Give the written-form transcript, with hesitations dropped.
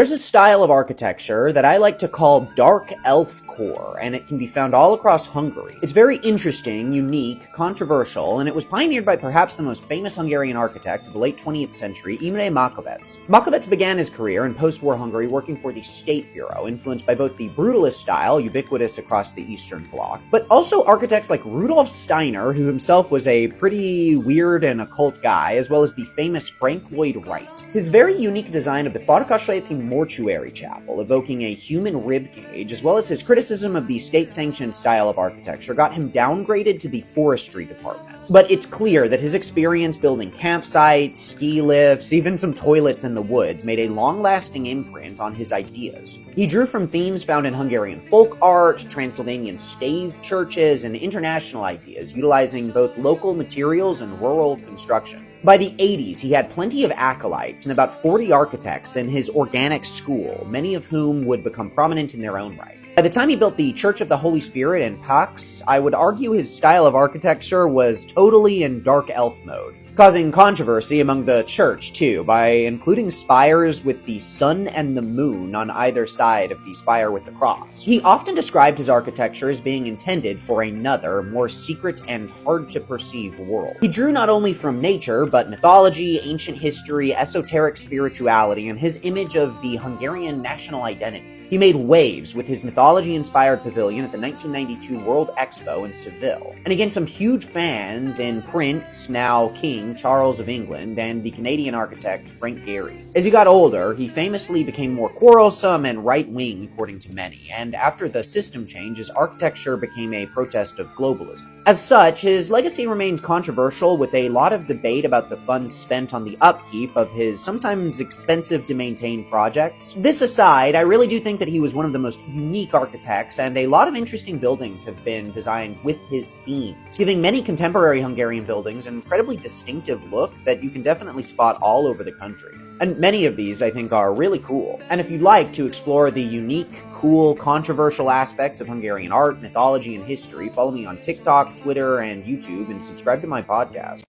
There's a style of architecture that I like to call dark elf core, and it can be found all across Hungary. It's very interesting, unique, controversial, and it was pioneered by perhaps the most famous Hungarian architect of the late 20th century, Imre Makovecz. Makovecz began his career in post-war Hungary working for the State Bureau, influenced by both the brutalist style, ubiquitous across the Eastern Bloc, but also architects like Rudolf Steiner, who himself was a pretty weird and occult guy, as well as the famous Frank Lloyd Wright. His very unique design of the mortuary chapel, evoking a human rib cage, as well as his criticism of the state-sanctioned style of architecture, got him downgraded to the forestry department. But it's clear that his experience building campsites, ski lifts, even some toilets in the woods made a long-lasting imprint on his ideas. He drew from themes found in Hungarian folk art, Transylvanian stave churches, and international ideas, utilizing both local materials and rural construction. By the 80s, he had plenty of acolytes and about 40 architects in his organic school, many of whom would become prominent in their own right. By the time he built the Church of the Holy Spirit in Pax, I would argue his style of architecture was totally in dark elf mode, causing controversy among the church, too, by including spires with the sun and the moon on either side of the spire with the cross. He often described his architecture as being intended for another, more secret and hard-to-perceive world. He drew not only from nature, but mythology, ancient history, esoteric spirituality, and his image of the Hungarian national identity. He made waves with his mythology-inspired pavilion at the 1992 World Expo in Seville, and he gained some huge fans in Prince, now King Charles of England, and the Canadian architect Frank Gehry. As he got older, he famously became more quarrelsome and right-wing, according to many, and after the system change, his architecture became a protest of globalism. As such, his legacy remains controversial, with a lot of debate about the funds spent on the upkeep of his sometimes expensive-to-maintain projects. This aside, I really do think that he was one of the most unique architects, and a lot of interesting buildings have been designed with his themes, giving many contemporary Hungarian buildings an incredibly distinctive look that you can definitely spot all over the country. And many of these, I think, are really cool. And if you'd like to explore the unique, cool, controversial aspects of Hungarian art, mythology, and history, follow me on TikTok, Twitter, and YouTube, and subscribe to my podcast.